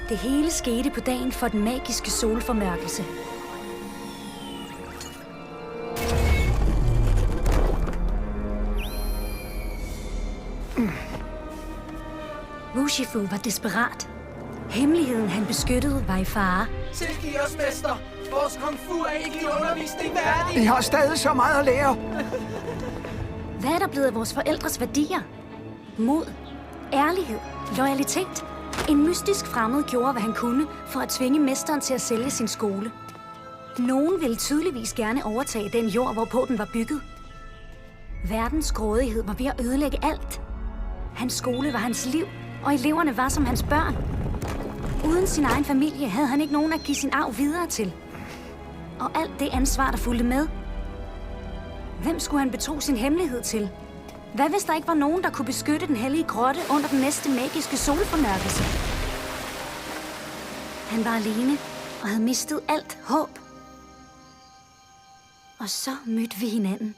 Det hele skete på dagen for den magiske solformørkelse. Wushifu var desperat. Hemmeligheden, han beskyttede, var i fare. Tilgiv os, mester! Vores kung fu er ikke i undervisning værdig! I har stadig så meget at lære. Hvad er der blevet af vores forældres værdier? Mod, ærlighed, loyalitet. En mystisk fremmed gjorde, hvad han kunne, for at tvinge mesteren til at sælge sin skole. Nogen ville tydeligvis gerne overtage den jord, hvorpå den var bygget. Verdens grådighed var ved at ødelægge alt. Hans skole var hans liv, og eleverne var som hans børn. Uden sin egen familie havde han ikke nogen at give sin arv videre til. Og alt det ansvar, der fulgte med. Hvem skulle han betro sin hemmelighed til? Hvad hvis der ikke var nogen, der kunne beskytte den hellige grotte under den næste magiske solformørkelse? Han var alene og havde mistet alt håb. Og så mødte vi hinanden.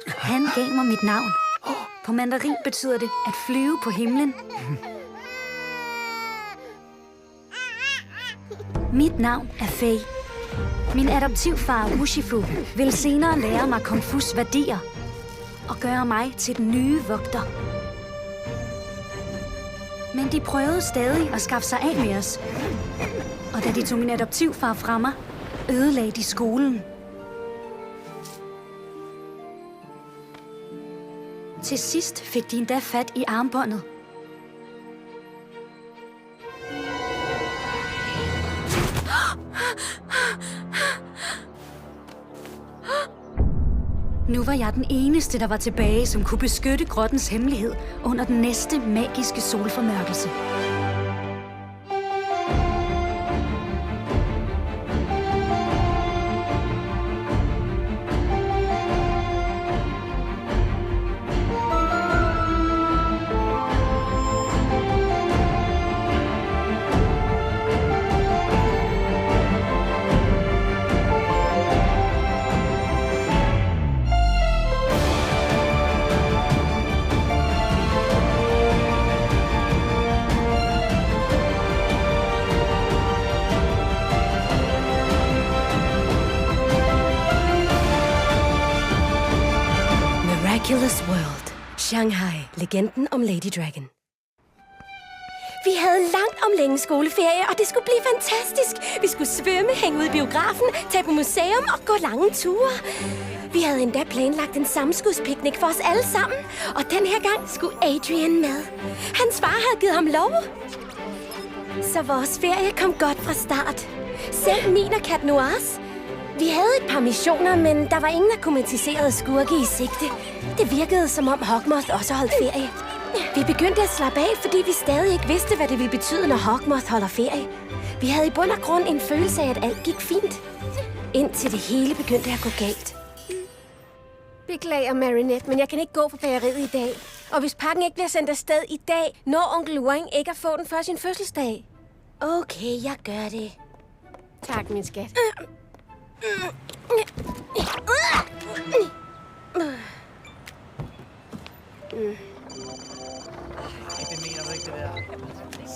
Han gav mig mit navn. På mandarin betyder det at flyve på himlen. Mit navn er Fei. Min adoptivfar Wushifu vil senere lære mig Kung Fu's værdier og gøre mig til den nye vogter. Men de prøvede stadig at skaffe sig af med os. Og da de tog min adoptivfar fra mig, ødelagde de skolen. Til sidst fik de endda fat i armbåndet. Nu var jeg den eneste, der var tilbage, som kunne beskytte grottens hemmelighed under den næste magiske solformørkelse. Miraculous World. Shanghai. Legenden om Lady Dragon. Vi havde langt om længe skoleferie, og det skulle blive fantastisk. Vi skulle svømme, hænge ud i biografen, tage på museum og gå lange ture. Vi havde endda planlagt en sammenskudspiknik for os alle sammen. Og den her gang skulle Adrian med. Hans far havde givet ham lov. Så vores ferie kom godt fra start. Selv min og Cat Noirs. Vi havde et par missioner, men der var ingen akomatiserede skurke i sigte. Det virkede, som om Hogmoth også holdt ferie. Vi begyndte at slappe af, fordi vi stadig ikke vidste, hvad det ville betyde, når Hogmoth holder ferie. Vi havde i bund og grund en følelse af, at alt gik fint. Indtil det hele begyndte at gå galt. Beklager, Marinette, men jeg kan ikke gå på bageriet i dag. Og hvis pakken ikke bliver sendt afsted i dag, når onkel Wang ikke at få den før sin fødselsdag. Okay, jeg gør det. Tak, min skat. Det mener du ikke, det der.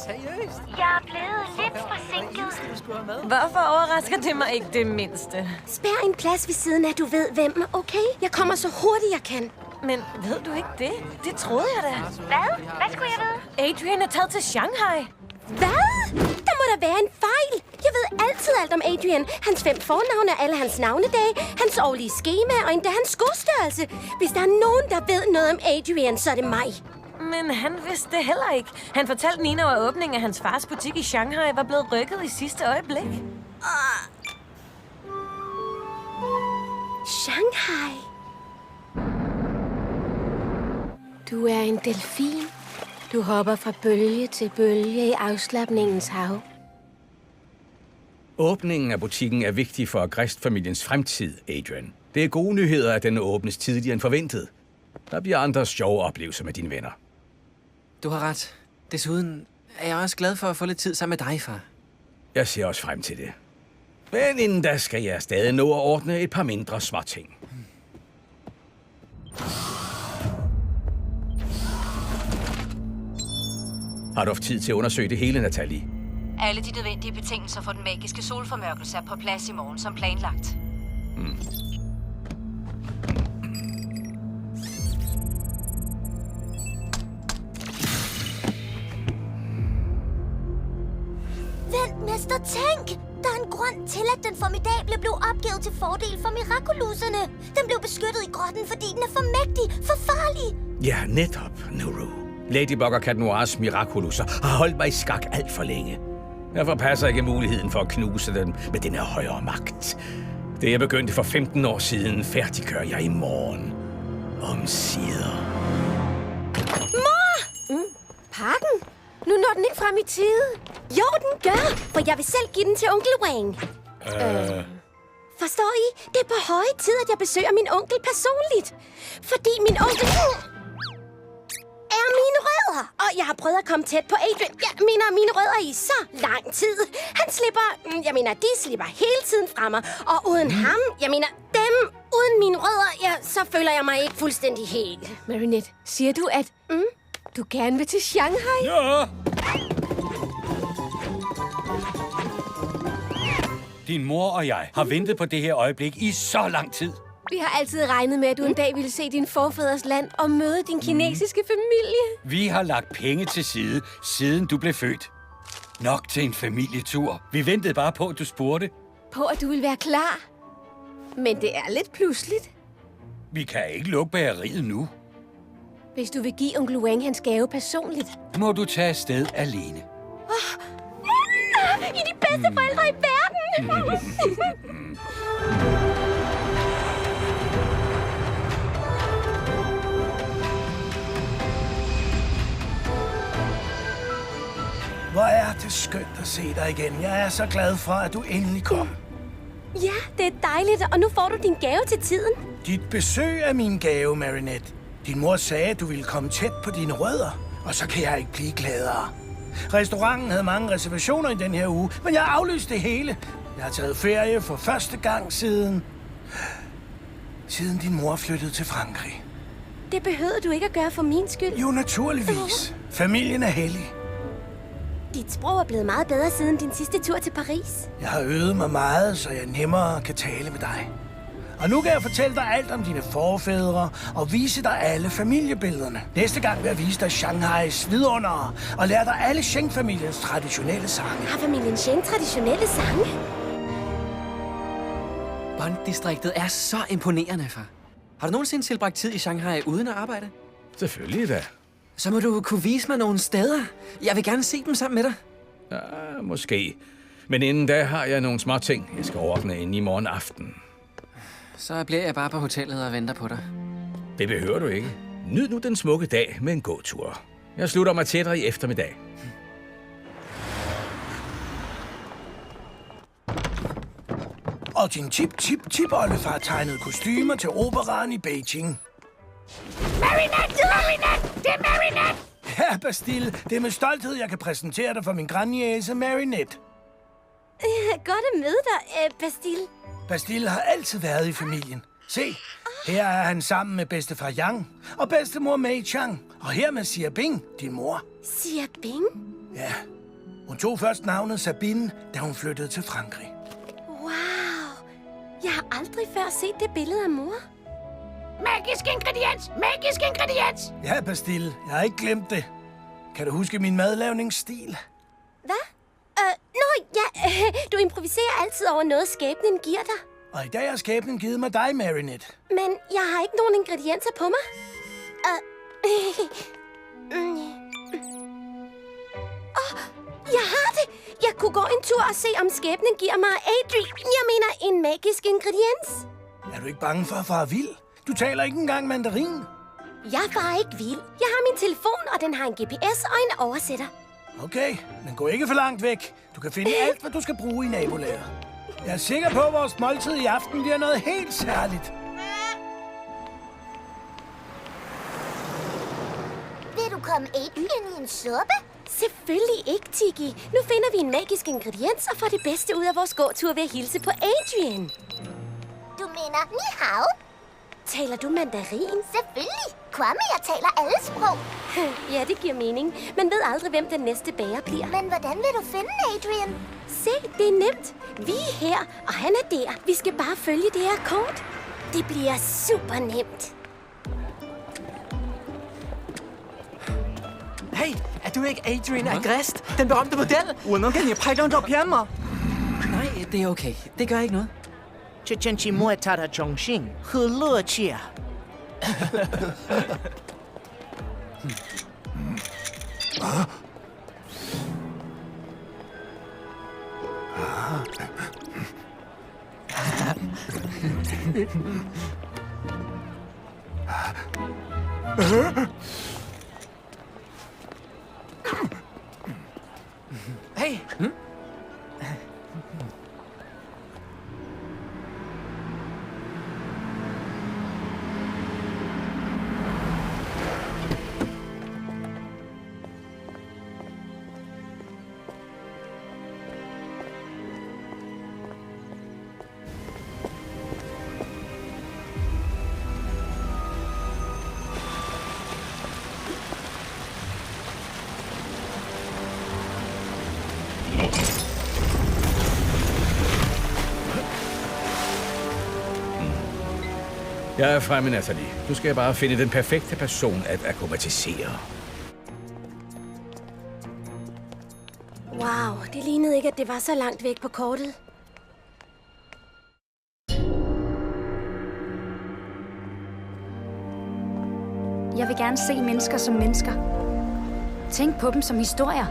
Seriøst? Jeg er blevet lidt forsinket. Hvorfor overrasker det mig ikke det mindste? Spær en plads ved siden af, du ved hvem, okay? Jeg kommer så hurtigt, jeg kan. Men ved du ikke det? Det troede jeg da. Hvad? Hvad skulle jeg vide? Adrian er taget til Shanghai. Hvad? Der må der være en fejl. Jeg ved altid alt om Adrian. Hans 5 fornavne, alle hans navnedage, hans årlige skema og endda hans skostørrelse. Hvis der er nogen, der ved noget om Adrian, så er det mig. Men han vidste det heller ikke. Han fortalte Nina, at åbningen af hans fars butik i Shanghai var blevet rykket i sidste øjeblik. Shanghai. Du er en delfin. Du hopper fra bølge til bølge i afslapningens hav. Åbningen af butikken er vigtig for Agrest-familiens fremtid, Adrian. Det er gode nyheder, at den åbnes tidligere end forventet. Der bliver andre sjove oplevelser med dine venner. Du har ret. Desuden er jeg også glad for at få lidt tid sammen med dig, far. Jeg ser også frem til det. Men inden da skal jeg stadig nå at ordne et par mindre småting. Har du haft tid til at undersøge det hele, Natalie? Alle de nødvendige betingelser for den magiske solformørkelse er på plads i morgen som planlagt. Vent, mester, tænk! Der er en grund til, at den formidable blev opgivet til fordel for mirakuluserne. Den blev beskyttet i grotten, fordi den er for mægtig, for farlig. Ja, netop, Nuru. Ladybug og Cat Noirs mirakulusser har holdt mig i skak alt for længe. Jeg forpasser ikke muligheden for at knuse den med den her højere magt. Det jeg begyndte for 15 år siden, færdiggør jeg i morgen. Omsider. Pakken? Nu når den ikke frem i tide. Jo, den gør, for jeg vil selv give den til onkel Wang. Forstår I? Det er på høje tid, at jeg besøger min onkel personligt. Fordi min onkel er mine rødder. Og jeg har prøvet at komme tæt på Adrian. Jeg mener mine rødder i så lang tid. De slipper hele tiden fra mig. Og uden ham, uden mine rødder, ja, så føler jeg mig ikke fuldstændig helt. Marinette, siger du, at du gerne vil til Shanghai? Ja! Din mor og jeg har ventet på det her øjeblik i så lang tid. Vi har altid regnet med, at du en dag ville se din forfædres land og møde din kinesiske familie. Vi har lagt penge til side, siden du blev født. Nok til en familietur. Vi ventede bare på, at du spurgte. På, at du ville være klar. Men det er lidt pludseligt. Vi kan ikke lukke bageriet nu. Hvis du vil give onkel Wang hans gave personligt. Må du tage afsted alene. I de bedste forældre i verden! Hvor er det skønt at se dig igen. Jeg er så glad for, at du endelig kom. Ja, det er dejligt, og nu får du din gave til tiden. Dit besøg er min gave, Marinette. Din mor sagde, at du ville komme tæt på dine rødder, og så kan jeg ikke blive gladere. Restauranten havde mange reservationer i den her uge, men jeg har aflyst det hele. Jeg har taget ferie for første gang siden din mor flyttede til Frankrig. Det behøvede du ikke at gøre for min skyld. Jo, naturligvis. Familien er hellig. Dit sprog er blevet meget bedre siden din sidste tur til Paris. Jeg har øvet mig meget, så jeg nemmere kan tale med dig. Og nu kan jeg fortælle dig alt om dine forfædre og vise dig alle familiebillederne. Næste gang vil jeg vise dig Shanghais vidundere og lære dig alle Sheng-familiens traditionelle sange. Har familien Sheng traditionelle sange? Bond-distriktet er så imponerende, far. Har du nogensinde tilbragt tid i Shanghai uden at arbejde? Selvfølgelig da. Så må du kunne vise mig nogle steder. Jeg vil gerne se dem sammen med dig. Ja, måske. Men inden da har jeg nogle små ting, jeg skal ordne inden i morgen aften. Så bliver jeg bare på hotellet og venter på dig. Det behøver du ikke. Nyd nu den smukke dag med en gåtur. Jeg slutter mig til dig i eftermiddag. Og din tip-oldefar tegnede kostymer til operaen i Beijing. Marinette! Det er Marinette! Ja, Bastille. Det er med stolthed, jeg kan præsentere dig for min grandniece Marinette. Godt at møde dig, Bastille. Bastille har altid været i familien. Se, her er han sammen med bedstefar Yang og bedstemor Mei Chang. Og her med Xia Bing, din mor. Xia Bing? Ja, hun tog først navnet Sabine, da hun flyttede til Frankrig. Wow! Jeg har aldrig før set det billede af mor. Magisk ingrediens! Magisk ingrediens! Ja, Bastille, jeg har ikke glemt det. Kan du huske min madlavningsstil? Hvad? Du improviserer altid over noget, skæbnen giver dig. Og i dag har skæbnen givet mig dig, Marinette. Men jeg har ikke nogen ingredienser på mig. Jeg har det! Jeg kunne gå en tur og se, om skæbnen giver mig en magisk ingrediens. Er du ikke bange for at fare vild? Du taler ikke engang mandarin. Jeg farer ikke vild. Jeg har min telefon, og den har en GPS og en oversætter. Okay, men gå ikke for langt væk. Du kan finde alt, hvad du skal bruge i nabolaget. Jeg er sikker på, at vores måltid i aften bliver noget helt særligt. Vil du komme Adrian i en suppe? Selvfølgelig ikke, Tiki. Nu finder vi en magisk ingrediens og får det bedste ud af vores gåtur ved at hilse på Adrian. Du mener ni hao? Taler du mandarin? Selvfølgelig. Kwame, jeg taler alle sprog. Ja, det giver mening. Man ved aldrig, hvem den næste bager bliver. Men hvordan vil du finde Adrian? Se, det er nemt. Vi er her, og han er der. Vi skal bare følge det her kort. Det bliver super nemt. Hey, er du ikke Adrian Agrest? Den berømte model? 我能给你拍张照片吗？ Nej, det er okay. Det gør ikke noget. 这真是莫大的荣幸和乐趣啊！ Hey! Jeg er fremme, Natalie. Du skal bare finde den perfekte person at akrobatisere. Wow, det lignede ikke, at det var så langt væk på kortet. Jeg vil gerne se mennesker som mennesker. Tænk på dem som historier.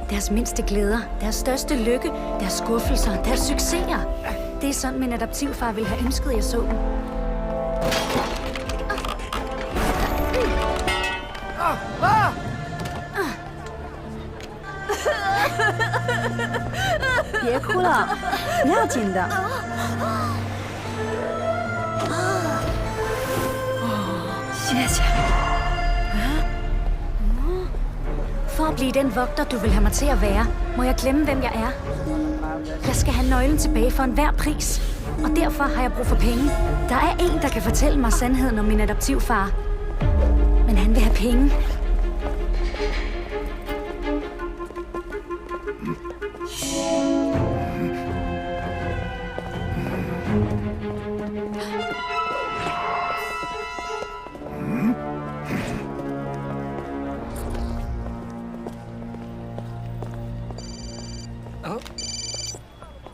Deres mindste glæder, deres største lykke, deres skuffelser, deres succeser. Det er sådan, min adoptivfar ville have ønsket, jeg så dem. For at blive den vogter, du vil have mig til at være, må jeg glemme, hvem jeg er. Jeg skal have nøglen tilbage for enhver pris. Og derfor har jeg brug for penge. Der er en, der kan fortælle mig sandheden om min adoptivfar. Men han vil have penge.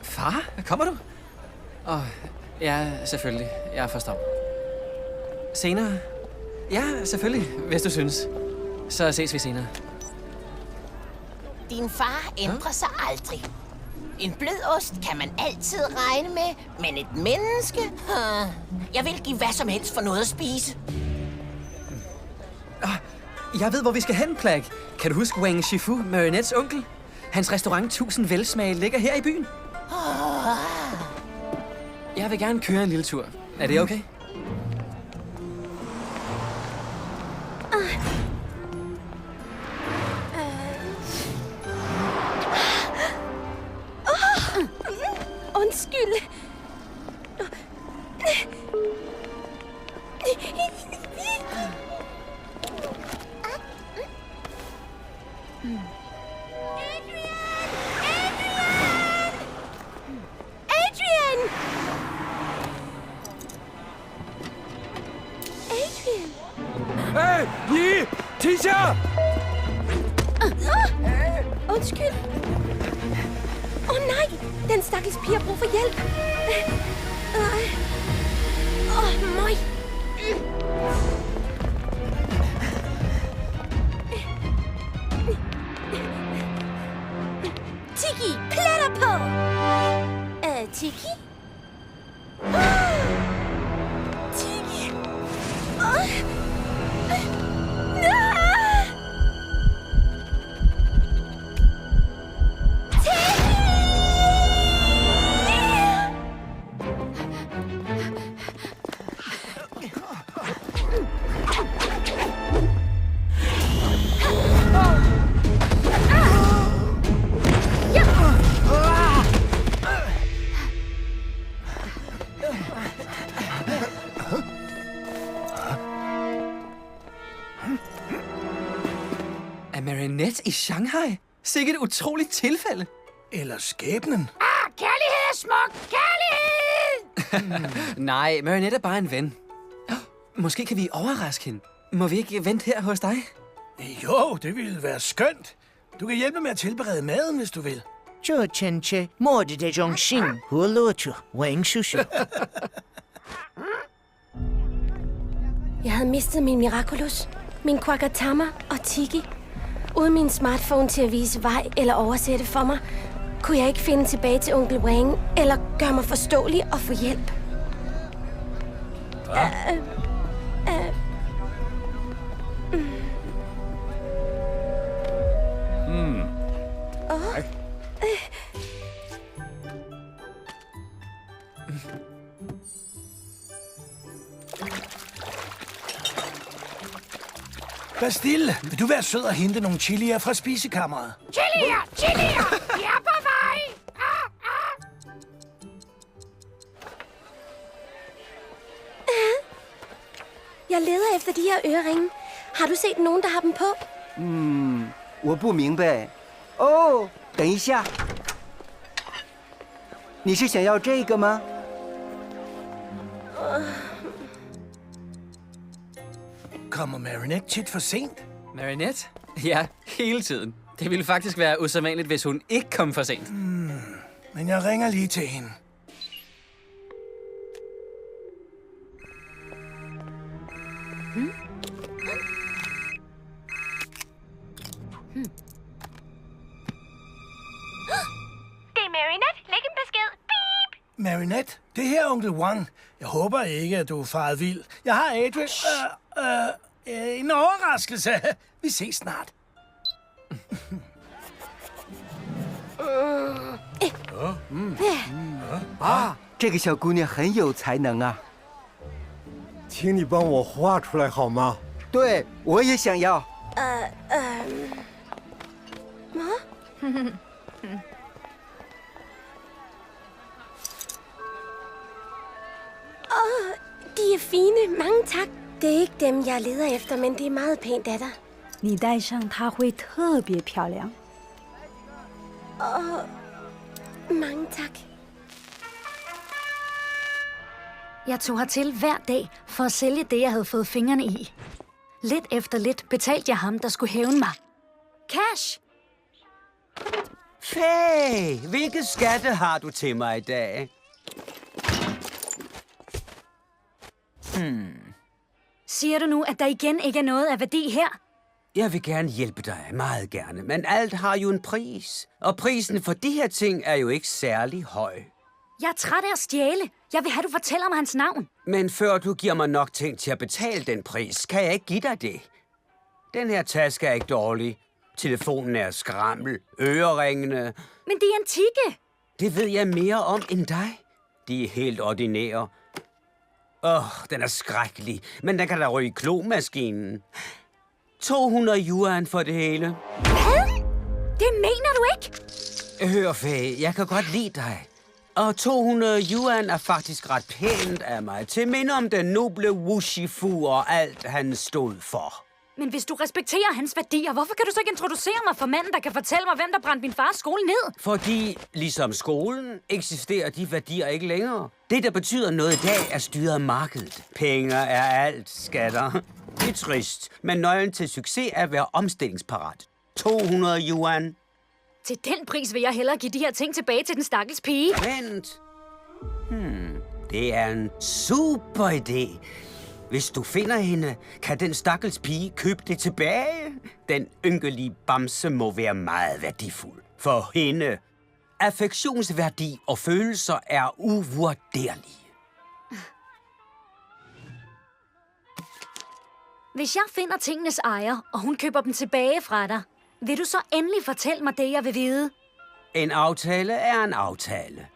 Far, kommer du? Ja, selvfølgelig. Jeg forstår. Senere? Ja, selvfølgelig, hvis du synes. Så ses vi senere. Din far ændrer sig aldrig. En blød ost kan man altid regne med, men et menneske? Jeg vil give hvad som helst for noget at spise. Jeg ved, hvor vi skal hen, Plak. Kan du huske Wang Shifu, Marinettes onkel? Hans restaurant 1000 Velsmage ligger her i byen. Jeg vil gerne køre en lille tur. Er det okay? Undskyld. Hey, Yi! Tisha! Undskyld. Nej, den stakkels pige har brug for hjælp. Møj. Tiki, pletter på. Tiki? Tiki. i Shanghai. Sikke et utroligt tilfælde. Eller skæbnen. Kærlighed er smuk! Kærlighed! Nej, Marinette er bare en ven. Måske kan vi overraske hende. Må vi ikke vente her hos dig? Jo, det ville være skønt. Du kan hjælpe med at tilberede maden, hvis du vil. 这亲戚摸着这种心和乐趣，温叔叔。 Jeg havde mistet min Miraculous, min Quackatama og Tiki. Uden min smartphone til at vise vej eller oversætte for mig, kunne jeg ikke finde tilbage til onkel Wang eller gøre mig forståelig og få hjælp. Bastille, vil du være sød og hente nogle chilier fra spisekammeret? Chilier! Chilier! Vi er på vej! Jeg leder efter de her øreringe. Har du set nogen, der har dem på? 我不明白。哦，等一下，你是想要这个吗？ Kommer Marinette tit for sent? Marinette? Ja, hele tiden. Det ville faktisk være usædvanligt, hvis hun ikke kom for sent. Men jeg ringer lige til hende. Det er Marinette. Læg en besked. Beep! Marinette, det her er onkel Wang. Jeg håber ikke, at du er faret vild. Jeg har Adrian... en overraskelse. Vi ses snart. 这个小姑娘很有才能啊！请你帮我画出来好吗？对，我也想要。De er fine. Mange tak. Det er ikke dem, jeg leder efter, men det er meget pænt af dig. 你戴上它会特别漂亮。 Mange tak. Jeg tog hertil hver dag for at sælge det, jeg havde fået fingrene i. Lidt efter lidt betalte jeg ham, der skulle hævne mig. Cash! Fæh, hvilke skatte har du til mig i dag? Siger du nu, at der igen ikke er noget af værdi her? Jeg vil gerne hjælpe dig, meget gerne, men alt har jo en pris. Og prisen for de her ting er jo ikke særlig høj. Jeg er træt af at stjæle. Jeg vil have, du fortæller mig hans navn. Men før du giver mig nok ting til at betale den pris, kan jeg ikke give dig det. Den her taske er ikke dårlig. Telefonen er skrammel. Øreringene. Men de er antikke. Det ved jeg mere om end dig. De er helt ordinære. Den er skrækkelig, men den kan da ryge i klomaskinen. 200 yuan for det hele. Hvad? Det mener du ikke? Hør, Fæ, jeg kan godt lide dig. Og 200 yuan er faktisk ret pænt af mig, til minde om den noble Wu Shifu og alt, han stod for. Men hvis du respekterer hans værdier, hvorfor kan du så ikke introducere mig for manden, der kan fortælle mig, hvem der brændte min fars skole ned? Fordi, ligesom skolen, eksisterer de værdier ikke længere. Det, der betyder noget i dag, er styret af markedet. Penge er alt, skatter. Det er trist, men nøglen til succes er at være omstillingsparat. 200 yuan. Til den pris vil jeg hellere give de her ting tilbage til den stakkels pige. Vent. Det er en super idé. Hvis du finder hende, kan den stakkels pige købe det tilbage. Den ynkelige bamse må være meget værdifuld. For hende. Affektionsværdi og følelser er uvurderlige. Hvis jeg finder tingenes ejer, og hun køber dem tilbage fra dig, vil du så endelig fortælle mig det, jeg vil vide? En aftale er en aftale.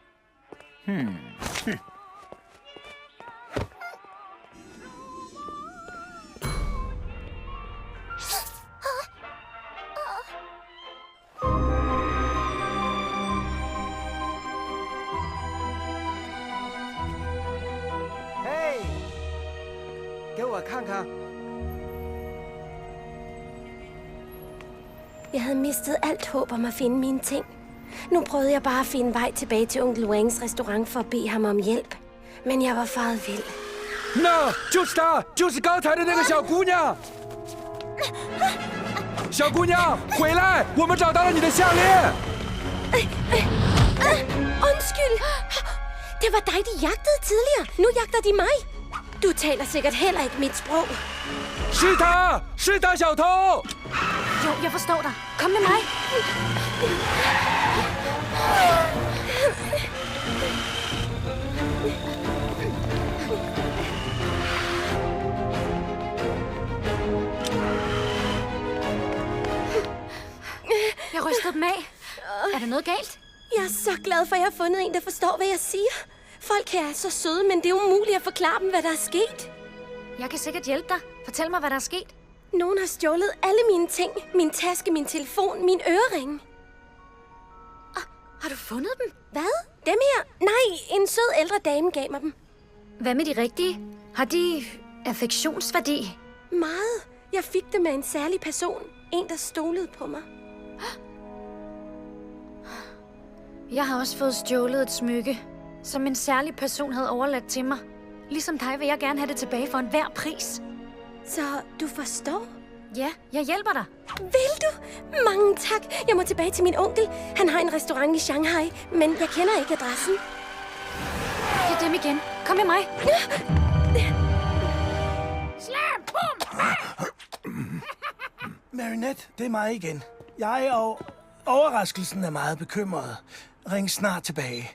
Hey，给我看看。Jeg havde mistet alt håb om at finde mine ting. Nu prøvede jeg bare at finde vej tilbage til onkel Wangs restaurant for at bede ham om hjælp. Men jeg var faret vild. 那就是他，就是刚才的那个小姑娘。小姑娘，回来！我们找到了你的项链。 Undskyld! Det var dig, de jagtede tidligere. Nu jagter de mig. Du taler sikkert heller ikke mit sprog. 是他，是他，小偷！ Jo, jeg forstår dig. Kom med mig. Jeg rystede dem af. Er der noget galt? Jeg er så glad for, at jeg har fundet en, der forstår, hvad jeg siger. Folk her er så søde, men det er umuligt at forklare dem, hvad der er sket. Jeg kan sikkert hjælpe dig. Fortæl mig, hvad der er sket. Nogen har stjålet alle mine ting. Min taske, min telefon, min øreringe. Har du fundet dem? Hvad? Dem her? Nej, en sød ældre dame gav mig dem. Hvad med de rigtige? Har de affektionsværdi? Meget. Jeg fik dem af en særlig person. En, der stolede på mig. Jeg har også fået stjålet et smykke, som en særlig person havde overladt til mig. Ligesom dig vil jeg gerne have det tilbage for enhver pris. Så du forstår? Ja, jeg hjælper dig. Vil du? Mange tak. Jeg må tilbage til min onkel. Han har en restaurant i Shanghai, men jeg kender ikke adressen. Det er dem igen. Kom med mig. Slam! Bum! Marinette, det er mig igen. Jeg og overraskelsen er meget bekymret. Ring snart tilbage.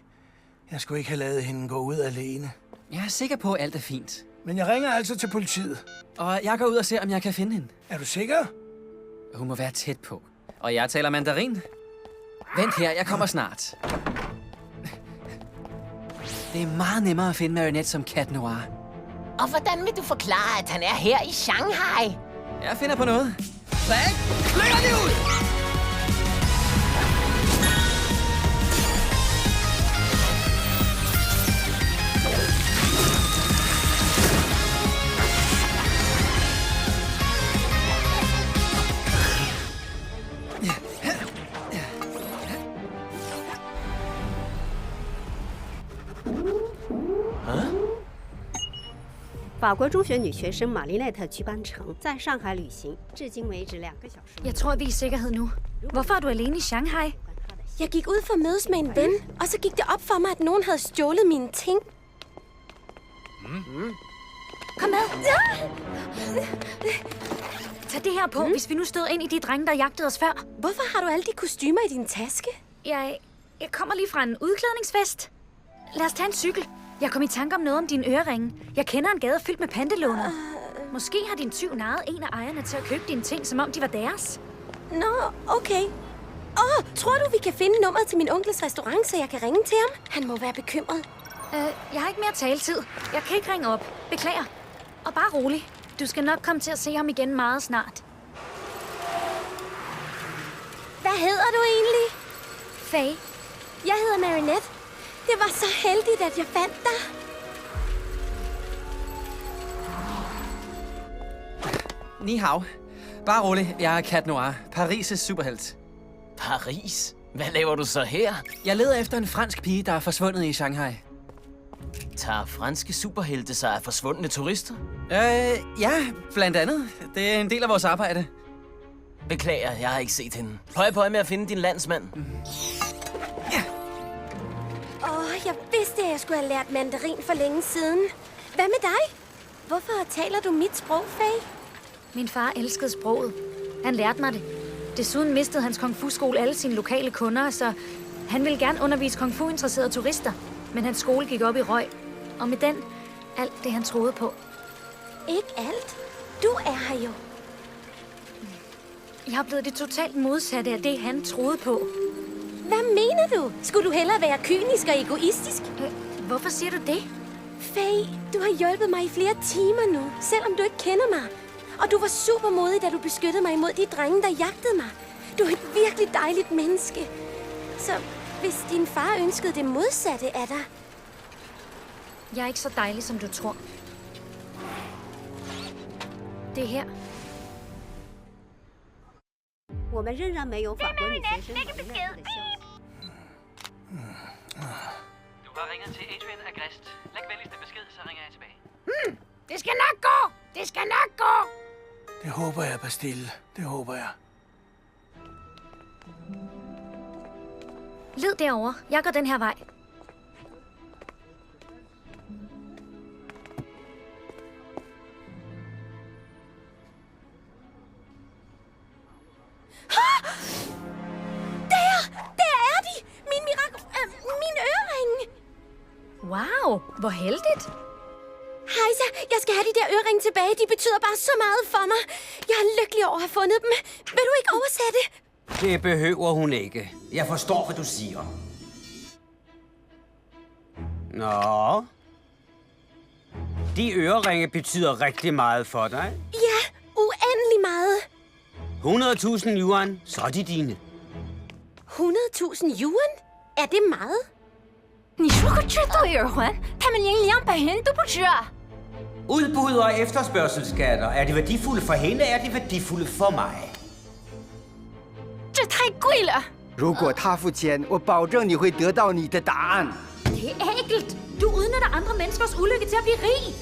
Jeg skulle ikke have ladet hende gå ud alene. Jeg er sikker på, at alt er fint. Men jeg ringer altså til politiet. Og jeg går ud og ser, om jeg kan finde hende. Er du sikker? Hun må være tæt på. Og jeg taler mandarin. Vent her, jeg kommer snart. Det er meget nemmere at finde Marinette som Cat Noir. Og hvordan vil du forklare, at han er her i Shanghai? Jeg finder på noget. Frank, lægger det ud!法国中学女学生玛丽奈特去班城在上海旅行，至今为止2个小时。 Jeg tror, vi er i sikkerhed nu. Hvorfor er du alene i Shanghai? Jeg gik ud for at mødes med en ven, og så gik det op for mig, at nogen havde stjålet mine ting. Kom med. Tag det her på, hvis vi nu støder ind i de drenge, der jagtede os før. Hvorfor har du alle de kostymer i din taske? Jeg kommer lige fra en udklædningsfest. Lad os tage en cykel. Jeg kom i tanke om noget om dine øreringe. Jeg kender en gade fyldt med pantelåner. Måske har din tyv narret en af ejerne til at købe dine ting, som om de var deres. Nå, okay. Tror du, vi kan finde nummeret til min onkels restaurant, så jeg kan ringe til ham? Han må være bekymret. Jeg har ikke mere taletid. Jeg kan ikke ringe op. Beklager. Og bare rolig. Du skal nok komme til at se ham igen meget snart. Hvad hedder du egentlig? Faye. Jeg hedder Marinette. Det var så heldigt, at jeg fandt dig. Ni hao. Bare rolig, jeg er Cat Noir, Paris' superhelt. Paris? Hvad laver du så her? Jeg leder efter en fransk pige, der er forsvundet i Shanghai. Tager franske superhelte sig af forsvundne turister? Ja, blandt andet. Det er en del af vores arbejde. Beklager, jeg har ikke set hende. Pøj med at finde din landsmand. Jeg vidste, at jeg skulle have lært mandarin for længe siden. Hvad med dig? Hvorfor taler du mit sprog, Faye? Min far elskede sproget. Han lærte mig det. Desuden mistede hans kung fu-skole alle sine lokale kunder, så han ville gerne undervise kung fu-interesserede turister. Men hans skole gik op i røg. Og med den, alt det han troede på. Ikke alt. Du er her jo. Jeg er blevet det totalt modsatte af det, han troede på. Hvad mener du? Skulle du hellere være kynisk og egoistisk? Hvorfor siger du det? Faye, du har hjulpet mig i flere timer nu, selvom du ikke kender mig. Og du var super modig, da du beskyttede mig imod de drenge, der jagtede mig. Du er et virkelig dejligt menneske. Så hvis din far ønskede det modsatte af dig... Jeg er ikke så dejlig, som du tror. Det her. 我们仍然没有法国女学生玛丽奈特的消息。 Du har ringet til Adrian Agrest. Læg venligst en besked, så ringer jeg tilbage. Det skal nok gå! Det skal nok gå! Det håber jeg, Bastille. Det håber jeg. Led derovre. Jeg går den her vej. Der er de! Min øreringe! Wow, hvor heldigt. Hejsa, jeg skal have de der øreringe tilbage. De betyder bare så meget for mig. Jeg er lykkelig over at have fundet dem. Vil du ikke oversætte? Det behøver hun ikke. Jeg forstår, hvad du siger. Nå. De øreringe betyder rigtig meget for dig. Ja, uendelig meget. 100.000 yuan, så er de dine. 100.000 yuan? Er det meget? 你说个这都有人还？他们连200元都不值啊！ Udbud og efterspørgselsskatter. Er de værdifulde for hende, er de værdifulde for mig. 这太贵了。如果他付钱，我保证你会得到你的答案。 Det er ægelt. Du udnytter andre menneskers ulykke til at blive rig.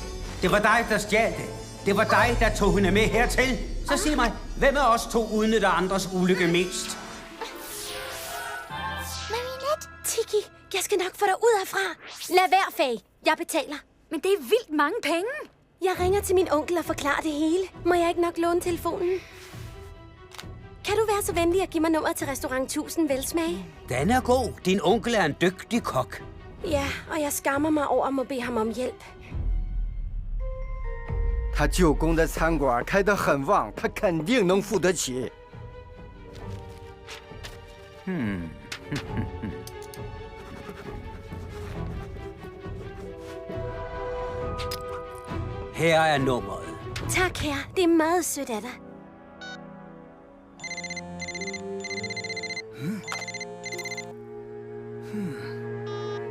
Det var dig, der stjal det. Det var dig, der tog hende med hertil. Så sig mig, hvem af os to udnytter andres ulykke mest? Marinette! Tiki, jeg skal nok få dig ud herfra. Lad være, Faye. Jeg betaler. Men det er vildt mange penge. Jeg ringer til min onkel og forklarer det hele. Må jeg ikke nok låne telefonen? Kan du være så venlig at give mig nummeret til restaurant 1000 Velsmage? Den er god. Din onkel er en dygtig kok. Ja, og jeg skammer mig over at må bede ham om hjælp. 他舅公的餐馆开得很旺，他肯定能付得起。Her er nummeret. Tak, herre. Det er meget sødt af dig.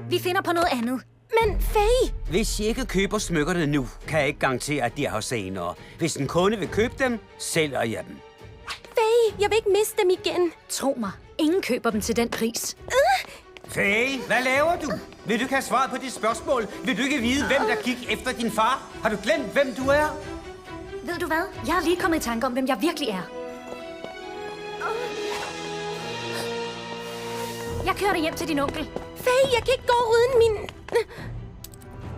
Vi finder på noget andet. Men Faye! Hvis I ikke køber smykkerne nu, kan jeg ikke garantere, at de er her senere. Hvis en kunde vil købe dem, sælger jeg dem. Faye, jeg vil ikke miste dem igen. Tro mig, ingen køber dem til den pris. Faye, hvad laver du? Vil du ikke have svaret på dit spørgsmål? Vil du ikke vide, hvem der gik efter din far? Har du glemt, hvem du er? Ved du hvad? Jeg er lige kommet i tanke om, hvem jeg virkelig er. Jeg kører dig hjem til din onkel. Faye, jeg kan ikke gå uden min...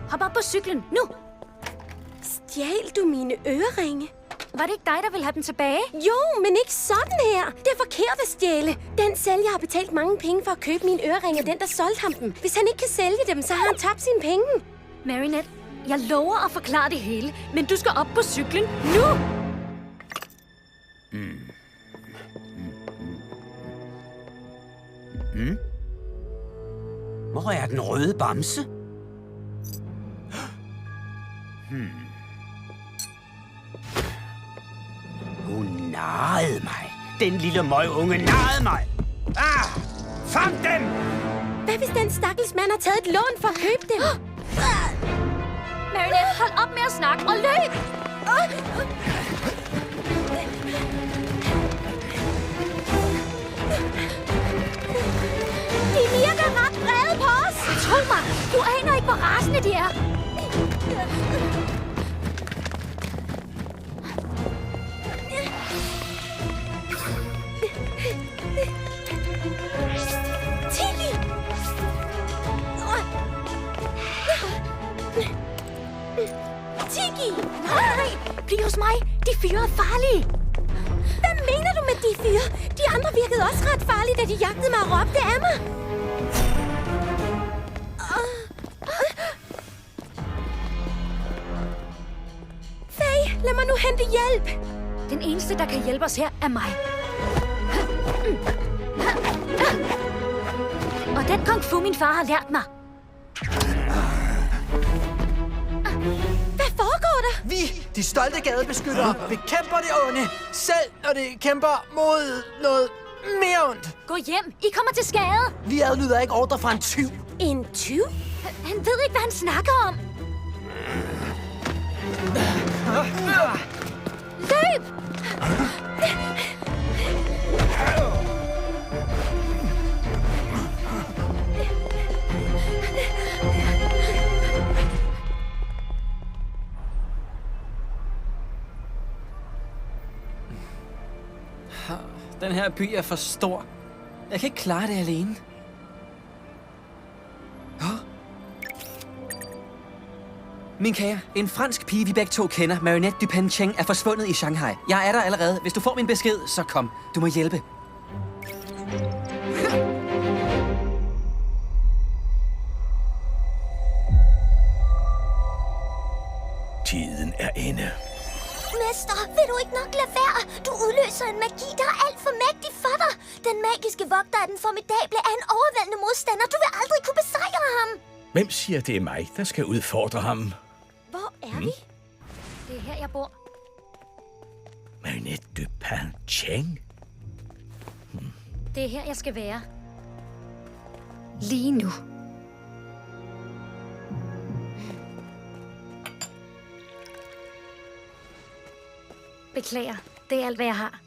Hop op på cyklen, nu! Stjal du mine øreringe? Var det ikke dig, der ville have dem tilbage? Jo, men ikke sådan her. Det er forkert at stjæle. Den sælger har betalt mange penge for at købe mine øreringe, den der solgte ham dem. Hvis han ikke kan sælge dem, så har han tabt sine penge. Marinette, jeg lover at forklare det hele, men du skal op på cyklen nu! Hvor er den røde bamse? Hun narrede mig. Den lille møgunge narrede mig. Ah! Fang dem! Hvad hvis den stakkels mand har taget et lån for at købe dem? Marinette, hold op med at snakke og løb! De virker ret vrede på os! Tro mig, du aner ikke, hvor rasende de er. Tiki! Tiki! Nej, bliv hos mig. De fyre er farlige. Hvad mener du med de fyre? De andre virkede også ret farlige, da de jagtede mig og råbte af mig. Faye, lad mig nu hente hjælp. Den eneste, der kan hjælpe os her, er mig. Og den kung fu, min far har lært mig. Hvad foregår der? Vi, de stolte gadebeskyttere, bekæmper det onde, selv når det kæmper mod noget mere ondt. Gå hjem. I kommer til skade. Vi adlyder ikke ordre fra en tyv. En tyv? Han ved ikke, hvad han snakker om. Løb! Den her by er for stor. Jeg kan ikke klare det alene. Min kære, en fransk pige, vi begge to kender, Marinette Dupain-Cheng, er forsvundet i Shanghai. Jeg er der allerede. Hvis du får min besked, så kom. Du må hjælpe. Tiden er inde. Mester, vil du ikke nok lade være? Du udløser en magi, der er alt for mægtig for dig. Den magiske vogter af den formidable er en overvældende modstander. Du vil aldrig kunne besejre ham. Hvem siger, det er mig, der skal udfordre ham? Hvor er vi? Det er her, jeg bor. Marinette Dupain-Cheng? Det er her, jeg skal være. Lige nu. Beklager. Det er alt, hvad jeg har.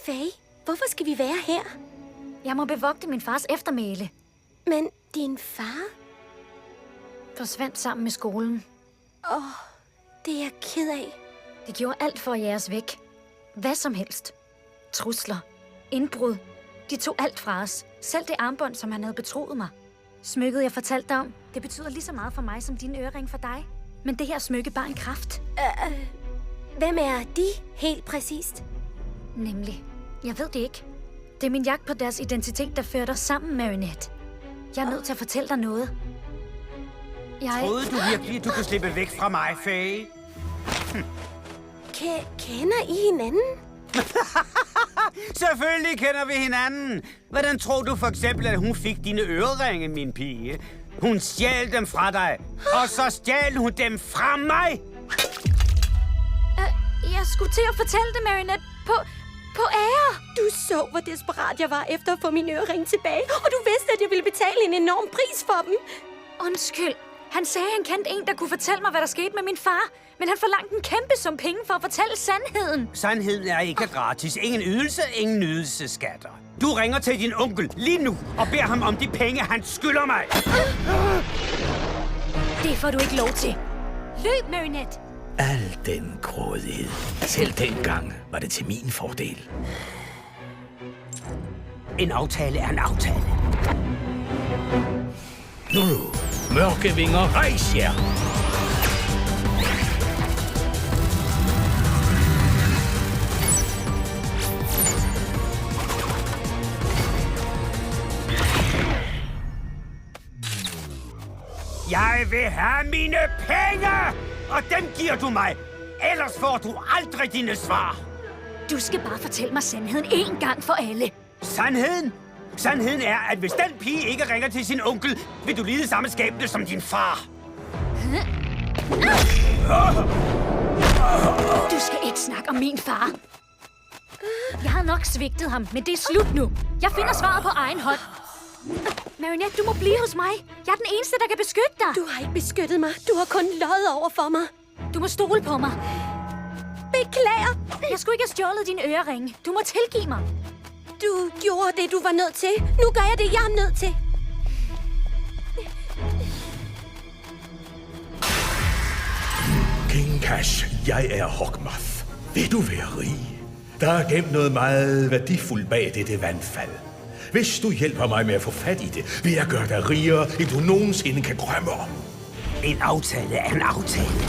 Faye, hvorfor skal vi være her? Jeg må bevogte min fars eftermæle. Men din far? Forsvandt sammen med skolen. Det er jeg ked af. De gjorde alt for at jage os væk. Hvad som helst. Trusler. Indbrud. De tog alt fra os. Selv det armbånd, som han havde betroet mig. Smykket, jeg fortalte dig om, det betyder lige så meget for mig, som din ørering for dig. Men det her smykke bar en kraft. Hvem er de helt præcist? Nemlig. Jeg ved det ikke. Det er min jagt på deres identitet, der fører dig sammen, Marinette. Jeg er nødt til at fortælle dig noget. Troede du virkelig, du kunne slippe væk fra mig, Faye? Kender I hinanden? Selvfølgelig kender vi hinanden. Hvordan tror du for eksempel, at hun fik dine øreringe, min pige? Hun stjal dem fra dig, og så stjal hun dem fra mig. Jeg skulle til at fortælle det, Marinette, på ære. Du så, hvor desperat jeg var efter at få mine øreringe tilbage, og du vidste, at jeg ville betale en enorm pris for dem. Undskyld. Han sagde, at han kendte en, der kunne fortælle mig, hvad der skete med min far. Men han forlangte en kæmpe sum penge for at fortælle sandheden. Sandheden er ikke gratis. Ingen ydelse, ingen nydelseskatter. Du ringer til din onkel lige nu og beder ham om de penge, han skylder mig. Det får du ikke lov til. Løb, Marinette. Al den grådighed. Selv dengang var det til min fordel. En aftale er en aftale. Nu, mørke vinger, rejs jer! Jeg vil have mine penge, og dem giver du mig. Ellers får du aldrig dine svar. Du skal bare fortælle mig sandheden en gang for alle. Sandheden? Sandheden er, at hvis den pige ikke ringer til sin onkel, vil du lide samme skæbne som din far. Du skal ikke snakke om min far. Jeg havde nok svigtet ham, men det er slut nu. Jeg finder svaret på egen hånd. Marinette, du må blive hos mig. Jeg er den eneste, der kan beskytte dig. Du har ikke beskyttet mig. Du har kun løjet over for mig. Du må stole på mig. Beklager. Jeg skulle ikke have stjålet dine øreringe. Du må tilgive mig. Du gjorde det, du var nødt til. Nu gør jeg det, jeg er nødt til. King Cash, jeg er Hawkmoth. Vil du være rig? Der er gemt noget meget værdifuldt bag dette vandfald. Hvis du hjælper mig med at få fat i det, vil jeg gøre dig rigere, end du nogensinde kan drømme om. En aftale er en aftale.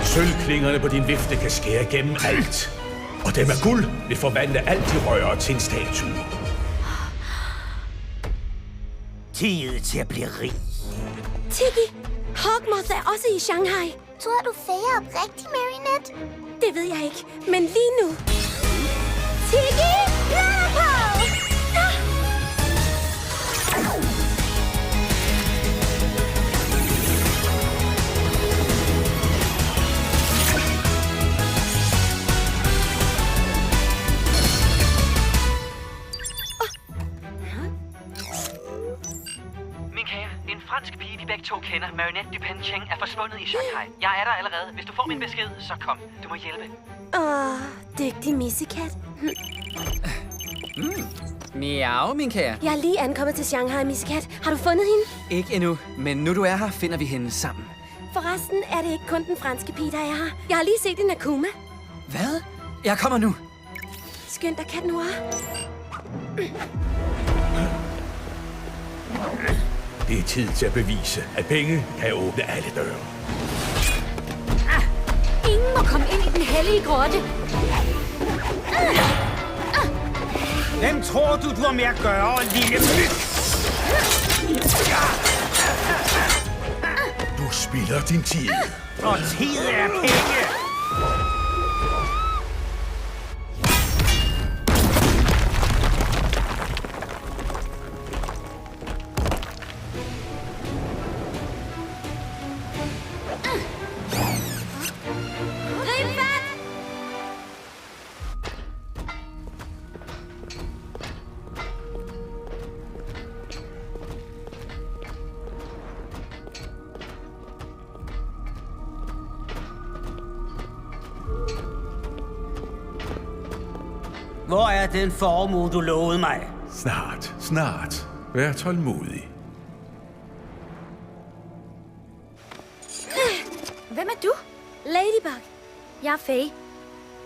Sølvklingerne på din vifte kan skære gennem alt. Og dem af guld vil forvandle alt de rører til en statue. Tid til at blive rig. Tiggy, Hawkmoth er også i Shanghai. Tror du Faye er oprigtig, Marinette? Det ved jeg ikke, men lige nu... Tiggy, lad på! Min kære, en fransk pige, vi begge to kender. Marinette Dupen Cheng er forsvundet i Shanghai. Jeg er der allerede. Hvis du får min besked, så kom. Du må hjælpe. Dygtig missekat. Miau, min kære. Jeg er lige ankommet til Shanghai, missekat. Har du fundet hende? Ikke endnu, men nu du er her, finder vi hende sammen. Forresten er det ikke kun den franske pige, der er her. Jeg har lige set en Akuma. Hvad? Jeg kommer nu. Skynd dig, Cat Noir. Det er tid til at bevise, at penge kan åbne alle døre. Ingen må komme ind i den hellige grotte. Hvem tror du har med at gøre, lille myg? Du spilder din tid. Og tid er penge. Hvor er den formue, du lovede mig? Snart. Vær tålmodig. Hvem er du? Ladybug. Jeg er Faye.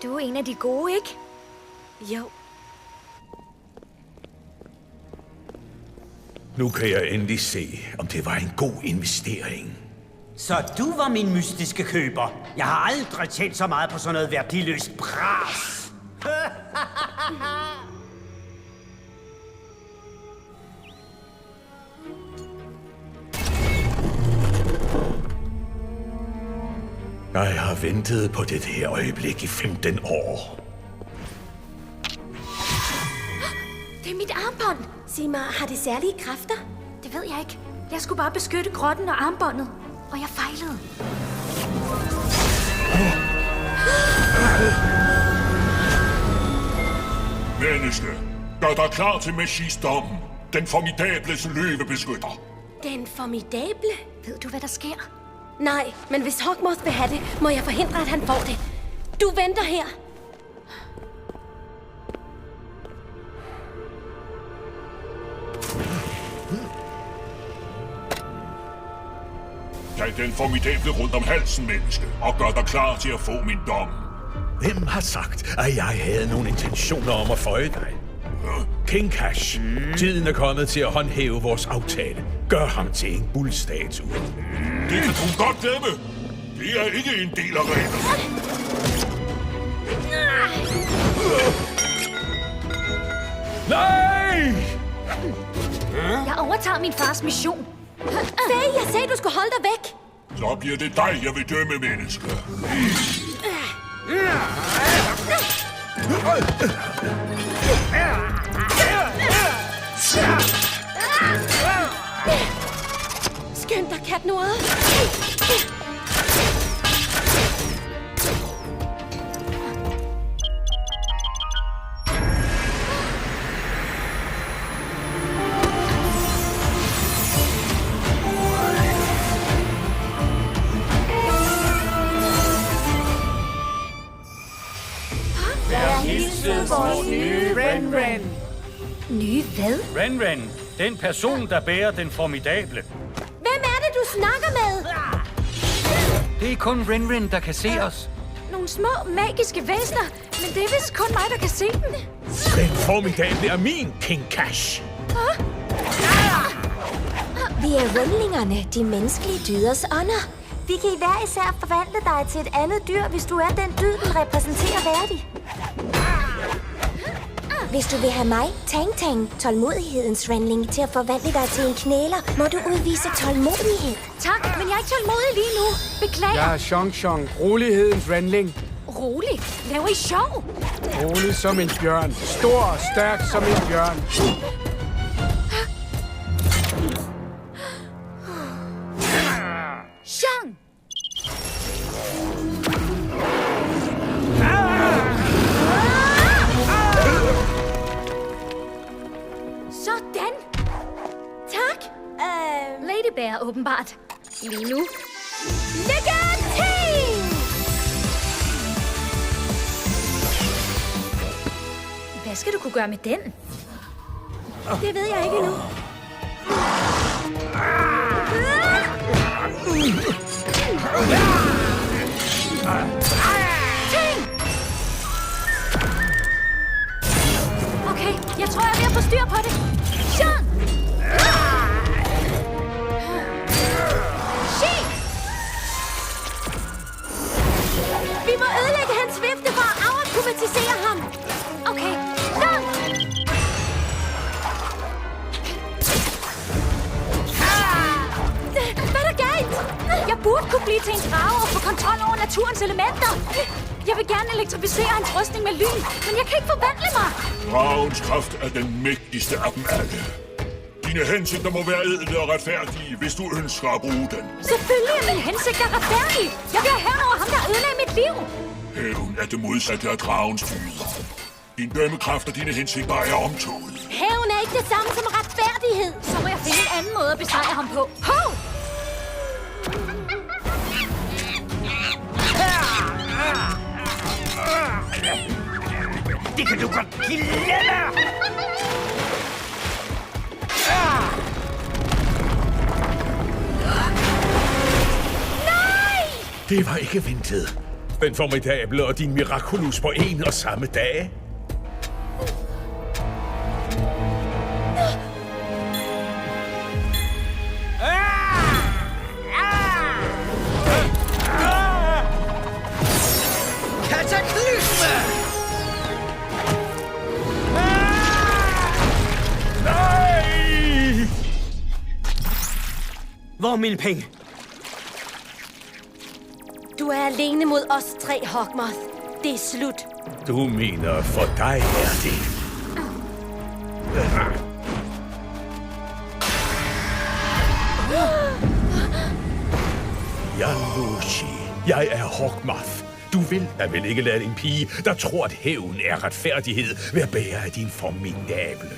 Du er en af de gode, ikke? Jo. Nu kan jeg endelig se, om det var en god investering. Så du var min mystiske køber. Jeg har aldrig tjent så meget på sådan noget værdiløst bras. Jeg har ventet på det her øjeblik i 15 år. Det er mit armbånd. Sig mig, har det særlige kræfter? Det ved jeg ikke. Jeg skulle bare beskytte grotten og armbåndet. Og jeg fejlede. Menneske, gør dig klar til Meshis dom. Den formidables løvebeskytter. Den formidable? Ved du, hvad der sker? Nej, men hvis Hawkmoth vil have det, må jeg forhindre, at han får det. Du venter her. Tag den formidable rundt om halsen, menneske, og gør dig klar til at få min dom. Hvem har sagt, at jeg havde nogle intentioner om at føje dig? King Cash, tiden er kommet til at håndhæve vores aftale. Gør ham til en guldstatue. Det kan du godt glemme. Det er ikke en del af reglerne. Nej! Jeg overtager min fars mission. Faye, jeg sagde, du skulle holde dig væk. Så bliver det dig, jeg vil dømme, menneske. Skynd dig, Cat Noir. Vores nye Ren-Ren. Nye hvad? Ren-Ren, den person, der bærer den formidable. Hvem er det, du snakker med? Det er kun Ren-Ren, der kan se os. Nogle små magiske væsner, men det er vist kun mig, der kan se dem. Den formidable er min, King Cash. Vi er Renlingerne, de menneskelige dyders ånder. Vi kan i hver især forvandle dig til et andet dyr, hvis du er den dyd, den repræsenterer værdig. Hvis du vil have mig, Tang, tålmodighedens Renling, til at forvandle dig til en knæler, må du udvise tålmodighed. Tak, men jeg er ikke tålmodig lige nu. Beklager. Jeg er Chong, rolighedens Renling. Rolig. Laver I sjov? Rolig som en bjørn. Stor og stærk som en bjørn. Shang! Sådan! Tak! Lady Bear, åbenbart. Lige nu. Legating! Hvad skal du kunne gøre med den? Det ved jeg ikke endnu. Okay, jeg tror, jeg er ved at få styr på det. Sean! Shit! Vi må ødelægge hans vifte for at afakkumatisere ham. Okay, done! Hvad er der galt? Jeg burde kunne blive til en drage og få kontrol over naturens elementer. Jeg vil gerne elektrificere hans rustning med lyn, men jeg kan ikke forvandle mig. Dragens kraft er den mægtigste af dem alle. Dine hensigter må være ædle og retfærdige, hvis du ønsker at bruge den. Selvfølgelig er min hensigt retfærdig. Jeg vil have hævn over ham, der ødelagde mit liv. Hævn er det modsatte af dragens dyder. Din dømmekraft og dine hensigter er omtåget. Hævn er ikke det samme som retfærdighed. Så må jeg finde en anden måde at besejre ham på. Hov! Det kan du godt glemme! Det var ikke ventet. Den formidable og din Miraculous på en og samme dag. Kataklysme! Nej! Hvor er mine penge? Du er alene mod os tre, Hawkmoth. Det er slut. Du mener, for dig er det. Yanlushi, jeg er Hawkmoth. Du vil da vel ikke lade en pige, der tror, at hævn er retfærdighed, være bærer af din formidable.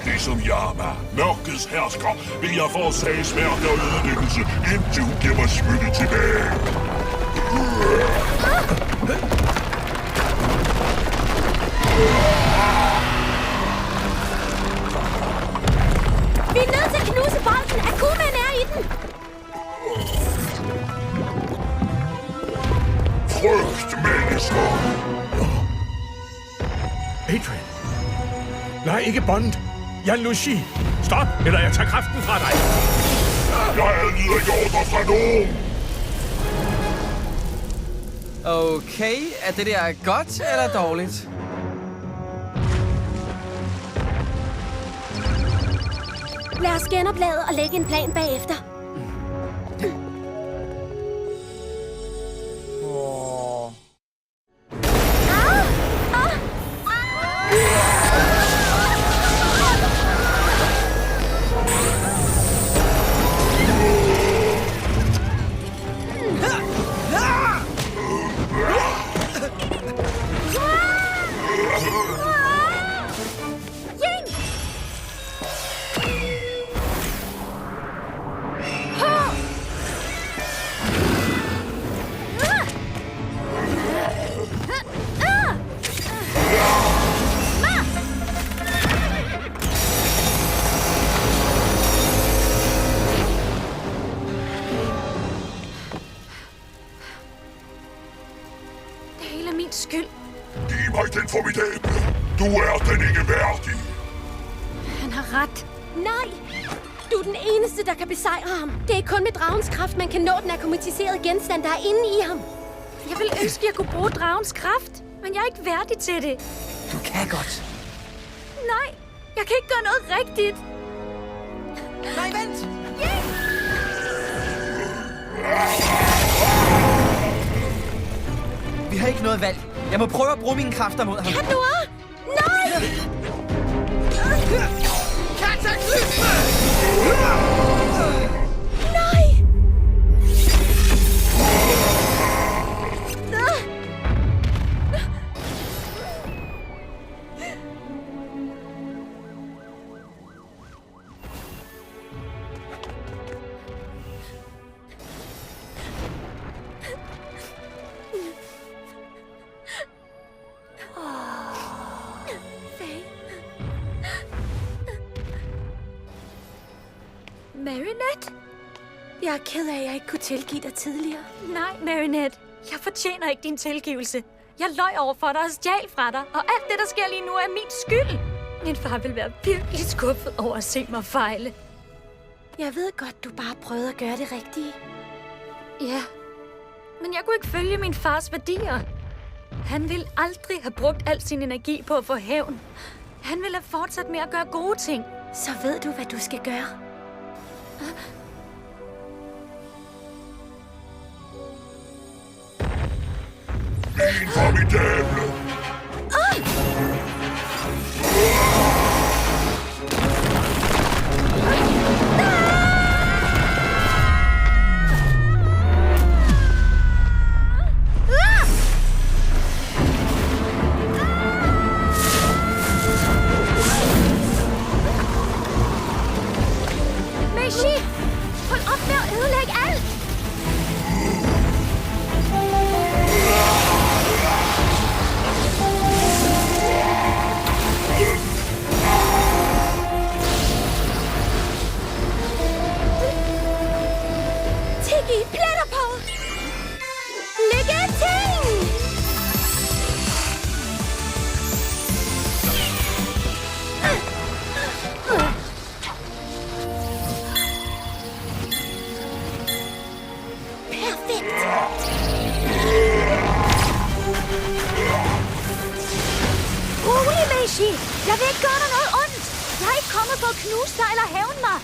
Ligesom Yama, mørkets hersker, vil jeg forårsage smerte og ødelæggelse, indtil hun giver mig skylden tilbage. Vi er nødt til at knuse bolden. Akumaen er i den. Frygt, mennesker! Adrian! Nej, ikke Bond! Yanlushi! Stop, eller jeg tager kraften fra dig! Jeg lyder ikke ordre fra nogen! Okay, er det der godt eller dårligt? Lad os genoplade og lægge en plan bagefter. Skyld. Giv mig den formidable. Du er den ikke værdig. Han har ret. Nej! Du er den eneste, der kan besejre ham. Det er kun med dragens kraft, man kan nå den akkumatiserede genstand, der er inde i ham. Jeg vil ønske, at jeg kunne bruge dragens kraft, men jeg er ikke værdig til det. Du kan godt. Nej, jeg kan ikke gøre noget rigtigt. Nej, vent! Vi har ikke noget valg. Jeg må prøve at bruge mine kræfter mod ham. Cat Noir! Nej! Kataklysme! Nej! Marinette? Jeg er ked af, at jeg ikke kunne tilgive dig tidligere. Nej, Marinette. Jeg fortjener ikke din tilgivelse. Jeg løj over for dig og stjal fra dig, og alt det, der sker lige nu, er min skyld. Min far vil være virkelig skuffet over at se mig fejle. Jeg ved godt, du bare prøvede at gøre det rigtige. Ja, men jeg kunne ikke følge min fars værdier. Han ville aldrig have brugt al sin energi på at få hævn. Han ville have fortsat med at gøre gode ting. Så ved du, hvad du skal gøre. En formidable! Meiji! Hold op med at ødelægge alt! Tiggy, pletter på! Lykke til! Perfekt! Rolig, Meiji! Jeg vil ikke gøre dig noget ondt! Jeg er ikke kommet for at knuse dig eller hævne mig!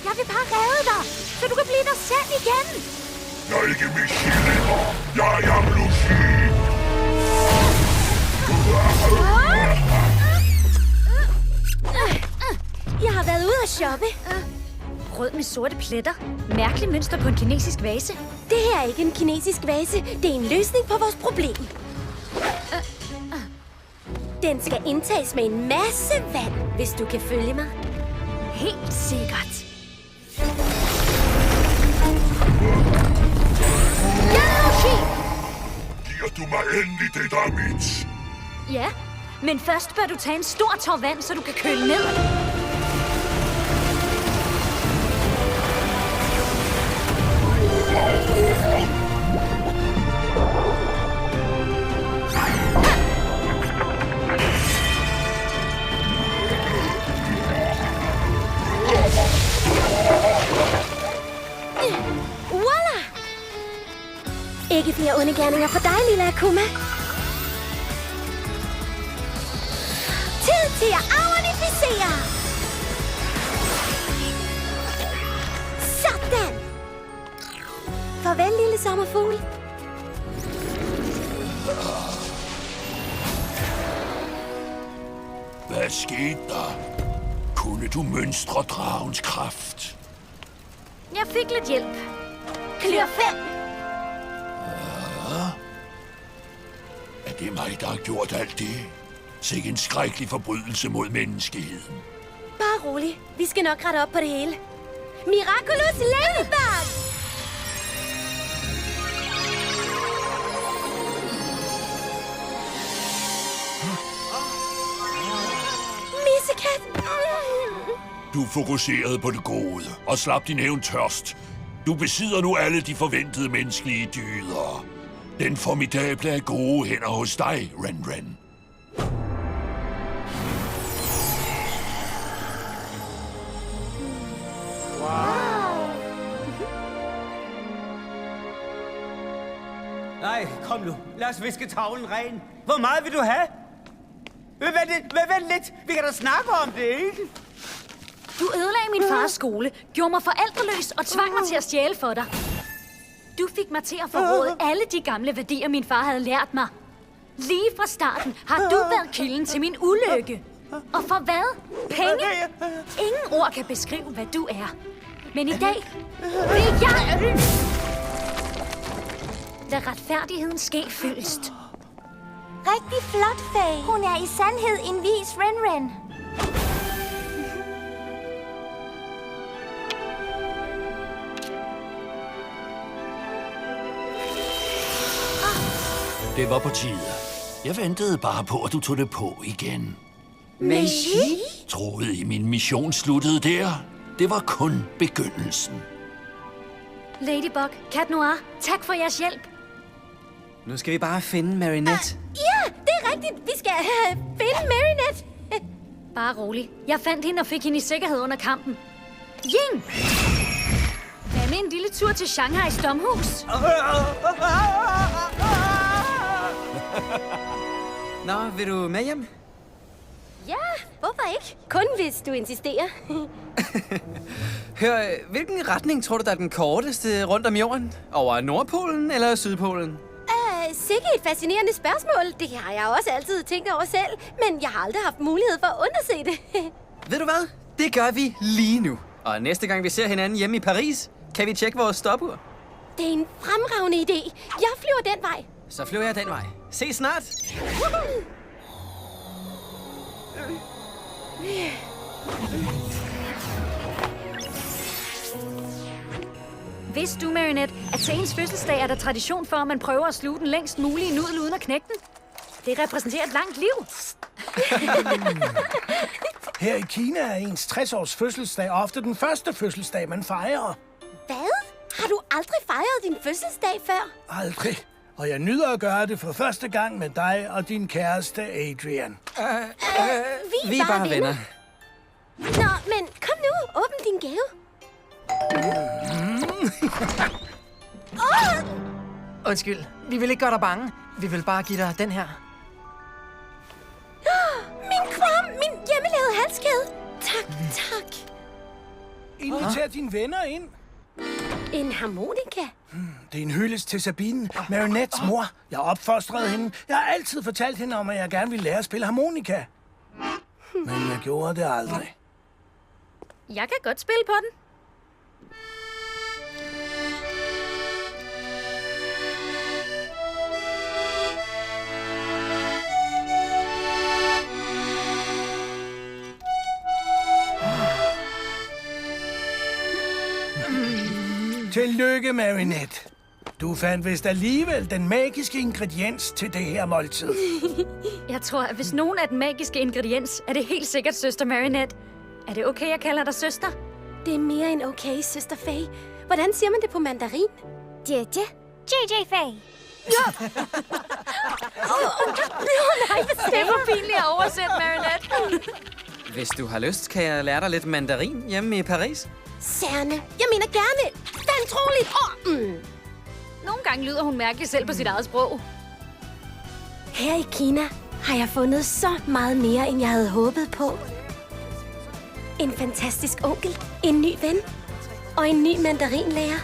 Jeg vil bare redde dig, så du kan blive dig selv igen! Jeg er ikke Meiji længere. Jeg er Yamlushi. Jeg har været ude at shoppe. Rød med sorte pletter. Mærkelig mønster på en kinesisk vase. Det her er ikke en kinesisk vase. Det er en løsning på vores problem. Den skal indtages med en masse vand, hvis du kan følge mig. Helt sikkert. Giver du mig endelig det, der er mit? Ja, men først bør du tage en stor tår vand, så du kan køle ned. Voila! Ikke flere onde gerninger for dig, lille Akuma. Tid til at afonificere! Sådan! Farvel, lille sommerfugl. Hvad skete der? Kunne du mønstre dragens kraft? Jeg fik lidt hjælp. Klør 5. Er det mig, der har gjort alt det? Sikke en skrækkelig forbrydelse mod menneskeheden. Bare rolig. Vi skal nok rette op på det hele. Miraculous Ladybug! Missekat! Du fokuserede på det gode og slap din hævn tørst. Du besidder nu alle de forventede menneskelige dyder. Den formidable er gode hænder hos dig, Ren. Nej, kom nu. Lad os viske tavlen ren. Hvor meget vil du have? Vent lidt. Vi kan da snakke om det, ikke? Du ødelagde min fars skole, gjorde mig forældreløs og tvang mig til at stjæle for dig. Du fik mig til at forråde alle de gamle værdier, min far havde lært mig. Lige fra starten har du været kilden til min ulykke. Og for hvad? Penge? Ingen ord kan beskrive, hvad du er. Men i dag vil jeg... Lad retfærdigheden ske fyldest. Rigtig flot, Faye. Hun er i sandhed en vis Ren. Det var på tide. Jeg ventede bare på, at du tog det på igen. Meiji? Troede I, min mission sluttede der? Det var kun begyndelsen. Ladybug, Cat Noir, tak for jeres hjælp. Nu skal vi bare finde Marinette. Ja, det er rigtigt. Vi skal finde Marinette. Bare rolig. Jeg fandt hende og fik hende i sikkerhed under kampen. Ying! Hvad med en lille tur til Shanghais domhus? Nå, vil du med hjem? Ja, hvorfor ikke? Kun hvis du insisterer. Hør, hvilken retning tror du, der er den korteste rundt om jorden? Over Nordpolen eller Sydpolen? Sikke et fascinerende spørgsmål. Det har jeg også altid tænkt over selv, men jeg har aldrig haft mulighed for at underse det. Ved du hvad? Det gør vi lige nu. Og næste gang vi ser hinanden hjemme i Paris, kan vi tjekke vores stopur. Det er en fremragende idé. Jeg flyver den vej. Så flyver jeg den vej. Se snart! Vidste du, Marinette, at til ens fødselsdag er der tradition for, at man prøver at sluge den længst mulige nudel uden at knække den? Det repræsenterer et langt liv. Her i Kina er ens 60-års fødselsdag ofte den første fødselsdag, man fejrer. Hvad? Har du aldrig fejret din fødselsdag før? Aldrig. Og jeg nyder at gøre det for første gang med dig og din kæreste, Adrian. Vi er bare venner. Nå, men kom nu. Åbn din gave. Undskyld, vi vil ikke gøre dig bange. Vi vil bare give dig den her. Min kram, min hjemmelavede halskæde. Tak, tak. Inviter dine venner ind. En harmonika? Det er en hyldest til Sabine, Marinettes mor. Jeg opfostrede hende. Jeg har altid fortalt hende om, at jeg gerne ville lære at spille harmonika. Men jeg gjorde det aldrig. Jeg kan godt spille på den. Tillykke, Marinette. Du fandt vist alligevel den magiske ingrediens til det her måltid. Jeg tror, at hvis nogen er den magiske ingrediens, er det helt sikkert søster Marinette. Er det okay, jeg kalder dig søster? Det er mere end okay, søster Faye. Hvordan siger man det på mandarin? JJ. JJ Faye. Ja. Nej, det er for pinligt at oversætte, Marinette. Hvis du har lyst, kan jeg lære dig lidt mandarin hjemme i Paris. Særne. Jeg mener gerne. Fandt roligt. Nogle gange lyder hun mærkeligt selv på sit eget sprog. Her i Kina har jeg fundet så meget mere, end jeg havde håbet på. En fantastisk onkel, en ny ven og en ny mandarinlærer.